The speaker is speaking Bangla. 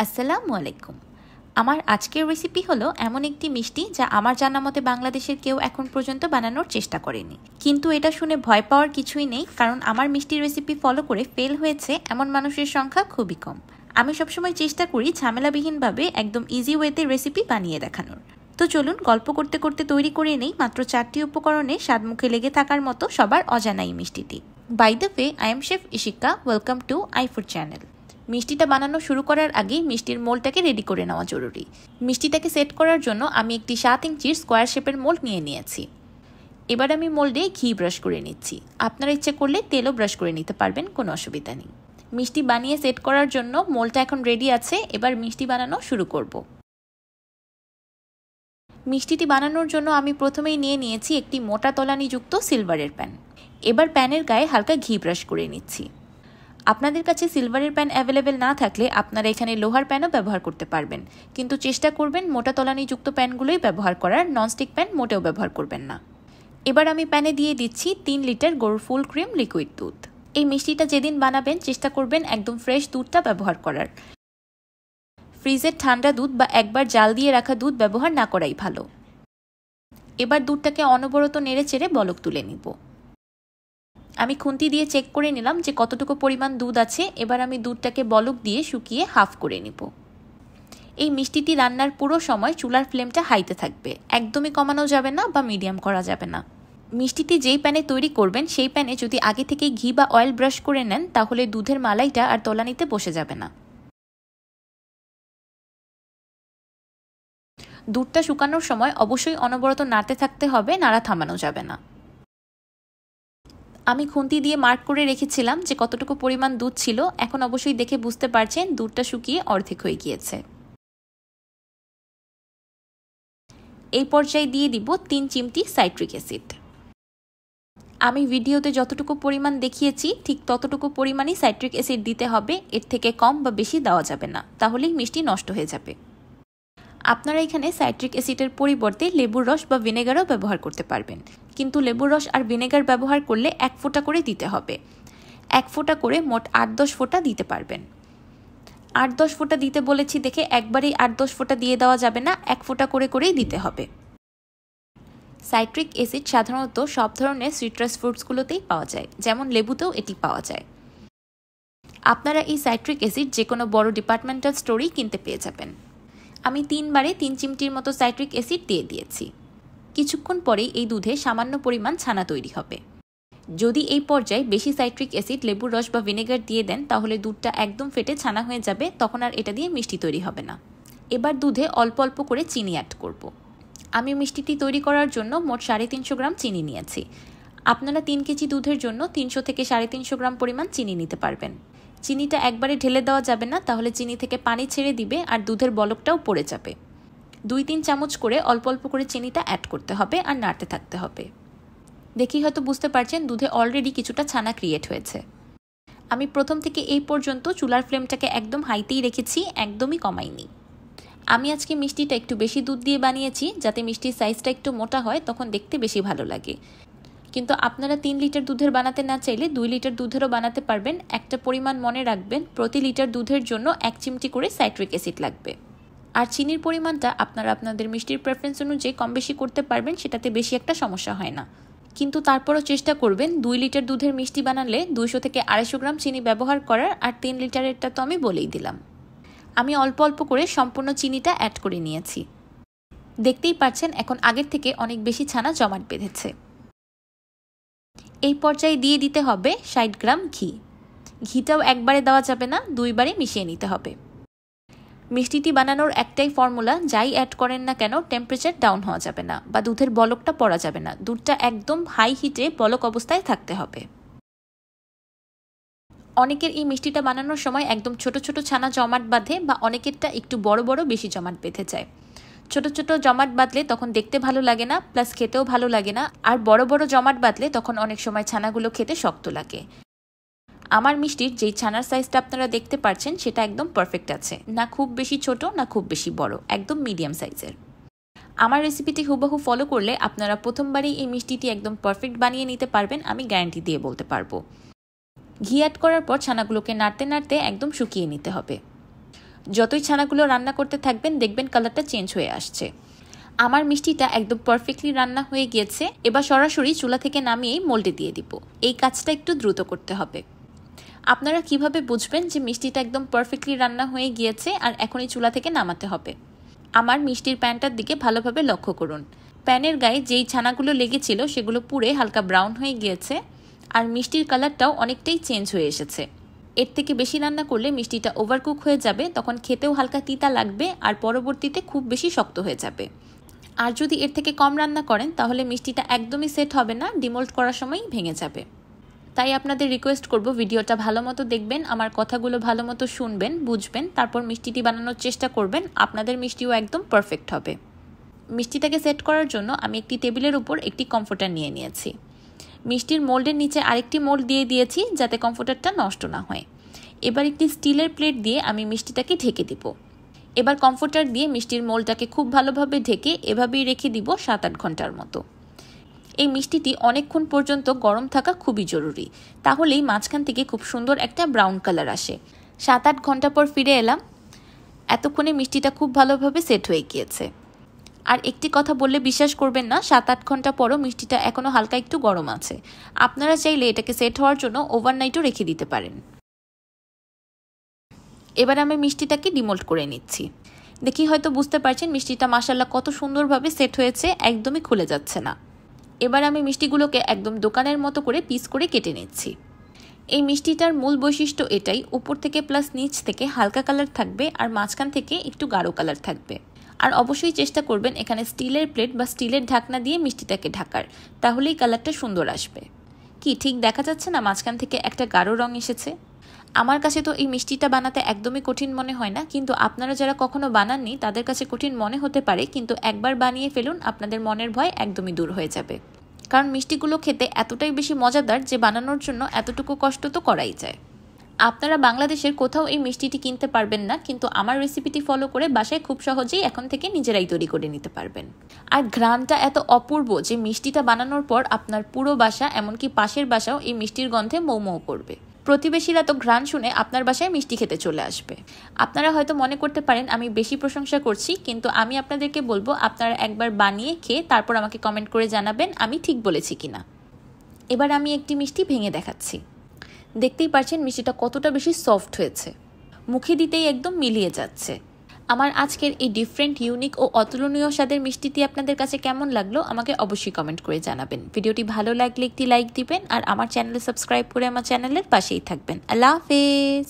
আসসালামু আলাইকুম। আমার আজকের রেসিপি হলো এমন একটি মিষ্টি যা আমার জানা মতে বাংলাদেশের কেউ এখন পর্যন্ত বানানোর চেষ্টা করেনি। কিন্তু এটা শুনে ভয় পাওয়ার কিছুই নেই, কারণ আমার মিষ্টির রেসিপি ফলো করে ফেল হয়েছে এমন মানুষের সংখ্যা খুবই কম। আমি সবসময় চেষ্টা করি ঝামেলাবিহীনভাবে একদম ইজি ওয়েতে রেসিপি বানিয়ে দেখানোর। তো চলুন গল্প করতে করতে তৈরি করে নেই মাত্র 4টি উপকরণে স্বাদ মুখে লেগে থাকার মতো সবার অজানা এই মিষ্টিটি। By the way, I am chef Ishika. Welcome to iFood channel. মিষ্টিটা বানানো শুরু করার আগেই মিষ্টির মোল্ডটাকে রেডি করে নেওয়া জরুরি। মিষ্টিটাকে সেট করার জন্য আমি একটি 7 ইঞ্চির স্কোয়ার শেপের মোল্ড নিয়ে নিয়েছি। এবার আমি মোল্ডে ঘি ব্রাশ করে নিচ্ছি। আপনারা ইচ্ছে করলে তেলও ব্রাশ করে নিতে পারবেন, কোনো অসুবিধা নেই। মিষ্টি বানিয়ে সেট করার জন্য মোল্ডটা এখন রেডি আছে। এবার মিষ্টি বানানো শুরু করব। মিষ্টিটি বানানোর জন্য আমি প্রথমেই নিয়ে নিয়েছি একটি মোটা তলানিযুক্ত সিলভারের প্যান। এবার প্যানের গায়ে হালকা ঘি ব্রাশ করে নিচ্ছি। আপনাদের কাছে সিলভারের প্যান অ্যাভেলেবেল না থাকলে আপনারা এখানে লোহার প্যানও ব্যবহার করতে পারবেন, কিন্তু চেষ্টা করবেন মোটা তলানিযুক্ত প্যানগুলোই ব্যবহার করার, ননস্টিক প্যান মোটেও ব্যবহার করবেন না। এবার আমি প্যানে দিয়ে দিচ্ছি 3 লিটার গরুর ফুল ক্রিম লিকুইড দুধ। এই মিষ্টিটা যেদিন বানাবেন চেষ্টা করবেন একদম ফ্রেশ দুধটা ব্যবহার করার। ফ্রিজের ঠান্ডা দুধ বা একবার জাল দিয়ে রাখা দুধ ব্যবহার না করাই ভালো। এবার দুধটাকে অনবরত নেড়ে চেড়ে বলক তুলে নিব। আমি খুন্তি দিয়ে চেক করে নিলাম যে কতটুকু পরিমাণ দুধ আছে। এবার আমি দুধটাকে বলক দিয়ে শুকিয়ে হাফ করে নিব। এই মিষ্টিটি রান্নার পুরো সময় চুলার ফ্লেমটা হাইতে থাকবে, একদমই কমানো যাবে না বা মিডিয়াম করা যাবে না। মিষ্টিটি যেই প্যানে তৈরি করবেন সেই প্যানে যদি আগে থেকে ঘি বা অয়েল ব্রাশ করে নেন তাহলে দুধের মালাইটা আর তলানিতে বসে যাবে না। দুধটা শুকানোর সময় অবশ্যই অনবরত নাড়তে থাকতে হবে, নাড়া থামানো যাবে না। আমি খুন্তি দিয়ে মার্ক করে রেখেছিলাম যে কতটুকু পরিমাণ দুধ ছিল। এখন অবশ্যই দেখে বুঝতে পারছেন দুধটা শুকিয়ে অর্ধেক হয়ে গিয়েছে। এই পর্যায়ে দিয়ে দিব 3 চিমটি সাইট্রিক অ্যাসিড। আমি ভিডিওতে যতটুকু পরিমাণ দেখিয়েছি ঠিক ততটুকু পরিমাণই সাইট্রিক অ্যাসিড দিতে হবে, এর থেকে কম বা বেশি দেওয়া যাবে না, তাহলেই মিষ্টি নষ্ট হয়ে যাবে। আপনারা এখানে সাইট্রিক অ্যাসিডের পরিবর্তে লেবুর রস বা ভিনেগারও ব্যবহার করতে পারবেন, কিন্তু লেবুর রস আর ভিনেগার ব্যবহার করলে 1 ফোঁটা করে দিতে হবে। 1 ফোঁটা করে মোট 8-10 ফোঁটা দিতে পারবেন। 8-10 ফোঁটা দিতে বলেছি দেখে একবারেই 8-10 ফোঁটা দিয়ে দেওয়া যাবে না, 1 ফোঁটা করে করেই দিতে হবে। সাইট্রিক অ্যাসিড সাধারণত সব ধরনের সিট্রাস ফ্রুটসগুলোতেই পাওয়া যায়, যেমন লেবুতেও এটি পাওয়া যায়। আপনারা এই সাইট্রিক অ্যাসিড যে কোনো বড় ডিপার্টমেন্টাল স্টোরেই কিনতে পেয়ে যাবেন। আমি 3 বারে 3 চিমটির মতো সাইট্রিক অ্যাসিড দিয়ে দিয়েছি। কিছুক্ষণ পরেই এই দুধে সামান্য পরিমাণ ছানা তৈরি হবে। যদি এই পর্যায়ে বেশি সাইট্রিক অ্যাসিড, লেবুর রস বা ভিনেগার দিয়ে দেন তাহলে দুধটা একদম ফেটে ছানা হয়ে যাবে, তখন আর এটা দিয়ে মিষ্টি তৈরি হবে না। এবার দুধে অল্প অল্প করে চিনি অ্যাড করব। আমি মিষ্টিটি তৈরি করার জন্য মোট 350 গ্রাম চিনি নিয়েছি। আপনারা 3 কেজি দুধের জন্য 300 থেকে 350 গ্রাম পরিমাণ চিনি নিতে পারবেন। চিনিটা একবারে ঢেলে দেওয়া যাবে না, তাহলে চিনি থেকে পানি ছেড়ে দিবে আর দুধের বলকটাও পড়ে যাবে। 2-3 চামচ করে অল্প অল্প করে চিনিটা অ্যাড করতে হবে আর নাড়তে থাকতে হবে। দেখি হয়তো বুঝতে পারছেন দুধে অলরেডি কিছুটা ছানা ক্রিয়েট হয়েছে। আমি প্রথম থেকে এই পর্যন্ত চুলার ফ্লেমটাকে একদম হাইতেই রেখেছি, একদমই কমাইনি। আমি আজকে মিষ্টিটা একটু বেশি দুধ দিয়ে বানিয়েছি যাতে মিষ্টির সাইজটা একটু মোটা হয়, তখন দেখতে বেশি ভালো লাগে। কিন্তু আপনারা 3 লিটার দুধের বানাতে না চাইলে 2 লিটার দুধেরও বানাতে পারবেন। একটা পরিমাণ মনে রাখবেন, প্রতি লিটার দুধের জন্য 1 চিমটি করে সাইট্রিক অ্যাসিড লাগবে। আর চিনির পরিমাণটা আপনারা আপনাদের মিষ্টির প্রেফারেন্স অনুযায়ী কম বেশি করতে পারবেন, সেটাতে বেশি একটা সমস্যা হয় না। কিন্তু তারপরও চেষ্টা করবেন 2 লিটার দুধের মিষ্টি বানালে 200 থেকে 250 গ্রাম চিনি ব্যবহার করার। আর 3 লিটারেরটা তো আমি বলেই দিলাম। আমি অল্প অল্প করে সম্পূর্ণ চিনিটা অ্যাড করে নিয়েছি। দেখতেই পাচ্ছেন এখন আগের থেকে অনেক বেশি ছানা জমাট বেঁধেছে। এই পর্যায়ে দিয়ে দিতে হবে 60 গ্রাম ঘি। ঘিটাও একবারে দেওয়া যাবে না, 2 বারে মিশিয়ে নিতে হবে। মিষ্টিটি বানানোর একটাই ফর্মুলা, যাই অ্যাড করেন না কেন টেম্পারেচার ডাউন হওয়া যাবে না বা দুধের বলকটা পড়া যাবে না। দুধটা একদম হাই হিটে বলক অবস্থায় থাকতে হবে। অনেকের এই মিষ্টিটা বানানোর সময় একদম ছোট ছোট ছানা জমাট বাঁধে বা অনেকেরটা একটু বড় বড় বেশি জমাট বেঁধে যায়। ছোট ছোট জমাট বাঁধলে তখন দেখতে ভালো লাগে না, প্লাস খেতেও ভালো লাগে না। আর বড় বড় জমাট বাঁধলে তখন অনেক সময় ছানাগুলো খেতে শক্ত লাগে। আমার মিষ্টির যেই ছানার সাইজটা আপনারা দেখতে পাচ্ছেন সেটা একদম পারফেক্ট আছে, না খুব বেশি ছোট না খুব বেশি বড়, একদম মিডিয়াম সাইজের। আমার রেসিপিটি হুবহু ফলো করলে আপনারা প্রথমবারই এই মিষ্টিটি একদম পারফেক্ট বানিয়ে নিতে পারবেন, আমি গ্যারান্টি দিয়ে বলতে পারবো। ঘি অ্যাড করার পর ছানাগুলোকে নাড়তে নাড়তে একদম শুকিয়ে নিতে হবে। যতই ছানাগুলো রান্না করতে থাকবেন দেখবেন কালারটা চেঞ্জ হয়ে আসছে। আমার মিষ্টিটা একদম পারফেক্টলি রান্না হয়ে গিয়েছে। এবার সরাসরি চুলা থেকে নামিয়েই মোল্ডে দিয়ে দিব। এই কাজটা একটু দ্রুত করতে হবে। আপনারা কিভাবে বুঝবেন যে মিষ্টিটা একদম পারফেক্টলি রান্না হয়ে গিয়েছে আর এখনই চুলা থেকে নামাতে হবে? আমার মিষ্টির প্যানটার দিকে ভালোভাবে লক্ষ্য করুন। প্যানের গায়ে যেই ছানাগুলো লেগেছিল সেগুলো পুড়ে হালকা ব্রাউন হয়ে গিয়েছে আর মিষ্টির কালারটাও অনেকটাই চেঞ্জ হয়ে এসেছে। এর থেকে বেশি রান্না করলে মিষ্টিটা ওভারকুক হয়ে যাবে, তখন খেতেও হালকা তিতা লাগবে আর পরবর্তীতে খুব বেশি শক্ত হয়ে যাবে। আর যদি এর থেকে কম রান্না করেন তাহলে মিষ্টিটা একদমই সেট হবে না, ডিমোল্ড করার সময়ই ভেঙে যাবে। তাই আপনাদের রিকোয়েস্ট করব ভিডিওটা ভালো মতো দেখবেন, আমার কথাগুলো ভালো মতো শুনবেন, বুঝবেন, তারপর মিষ্টিটি বানানোর চেষ্টা করবেন। আপনাদের মিষ্টিও একদম পারফেক্ট হবে। মিষ্টিটাকে সেট করার জন্য আমি একটি টেবিলের উপর একটি কমফোর্টার নিয়ে নিয়েছি। মিষ্টির মোল্ডের নিচে আরেকটি মোল্ড দিয়ে দিয়েছি যাতে কমফোর্টারটা নষ্ট না হয়। এবার একটি স্টিলের প্লেট দিয়ে আমি মিষ্টিটাকে ঢেকে দিব। এবার কমফোর্টার দিয়ে মিষ্টির মোল্ডটাকে খুব ভালোভাবে ঢেকে এভাবেই রেখে দিব 7-8 ঘন্টার মতো। এই মিষ্টিটি অনেকক্ষণ পর্যন্ত গরম থাকা খুবই জরুরি, তাহলেই মাঝখান থেকে খুব সুন্দর একটা ব্রাউন কালার আসে। 7-8 ঘন্টা পর ফিরে এলাম। এতক্ষণে মিষ্টিটা খুব ভালোভাবে সেট হয়ে গিয়েছে। আর একটি কথা বললে বিশ্বাস করবেন না, 7-8 ঘন্টা পরও মিষ্টিটা এখনও হালকা একটু গরম আছে। আপনারা চাইলে এটাকে সেট হওয়ার জন্য ওভারনাইটও রেখে দিতে পারেন। এবার আমি মিষ্টিটাকে ডিমোল্ড করে নিচ্ছি। দেখি হয়তো বুঝতে পারছেন মিষ্টিটা মাশাআল্লাহ কত সুন্দরভাবে সেট হয়েছে, একদমই খুলে যাচ্ছে না। এবার আমি মিষ্টিগুলোকে একদম দোকানের মতো করে পিস করে কেটে নিচ্ছি। এই মিষ্টিটার মূল বৈশিষ্ট্য এটাই, উপর থেকে প্লাস নিচ থেকে হালকা কালার থাকবে আর মাঝখান থেকে একটু গাঢ় কালার থাকবে। আর অবশ্যই চেষ্টা করবেন এখানে স্টিলের প্লেট বা স্টিলের ঢাকনা দিয়ে মিষ্টিটাকে ঢাকার, তাহলেই কালারটা সুন্দর আসবে। কি ঠিক দেখা যাচ্ছে না মাঝখান থেকে একটা গাঢ় রং এসেছে? আমার কাছে তো এই মিষ্টিটা বানাতে একদমই কঠিন মনে হয় না, কিন্তু আপনারা যারা কখনো বানাননি তাদের কাছে কঠিন মনে হতে পারে, কিন্তু একবার বানিয়ে ফেলুন, আপনাদের মনের ভয় একদমই দূর হয়ে যাবে। কারণ মিষ্টিগুলো খেতে এতটাই বেশি মজাদার যে বানানোর জন্য এতটুকু কষ্ট তো করাই যায়। আপনারা বাংলাদেশের কোথাও এই মিষ্টিটি কিনতে পারবেন না, কিন্তু আমার রেসিপিটি ফলো করে বাসায় খুব সহজেই এখন থেকে নিজেরাই তৈরি করে নিতে পারবেন। আর ঘ্রাণটা এত অপূর্ব যে মিষ্টিটা বানানোর পর আপনার পুরো বাসা, এমনকি পাশের বাসাও এই মিষ্টির গন্ধে মৌ মৌ করবে। প্রতিবেশীরা তো ঘ্রাণ শুনে আপনার বাসায় মিষ্টি খেতে চলে আসবে। আপনারা হয়তো মনে করতে পারেন আমি বেশি প্রশংসা করছি, কিন্তু আমি আপনাদেরকে বলবো আপনারা একবার বানিয়ে খেয়ে তারপর আমাকে কমেন্ট করে জানাবেন আমি ঠিক বলেছি কিনা। এবার আমি একটি মিষ্টি ভেঙে দেখাচ্ছি। দেখতেই পাচ্ছেন মিষ্টিটা কতটা বেশি সফট হয়েছে, মুখে দিতেই একদম মিলিয়ে যাচ্ছে। আমার আজকের এই ডিফারেন্ট, ইউনিক ও অতুলনীয় স্বাদের মিষ্টিটি আপনাদের কাছে কেমন লাগলো আমাকে অবশ্যই কমেন্ট করে জানাবেন। ভিডিওটি ভালো লাগলে একটি লাইক দিবেন আর আমার চ্যানেলে সাবস্ক্রাইব করে আমার চ্যানেলের পাশেই থাকবেন। আল্লাহ হাফেজ।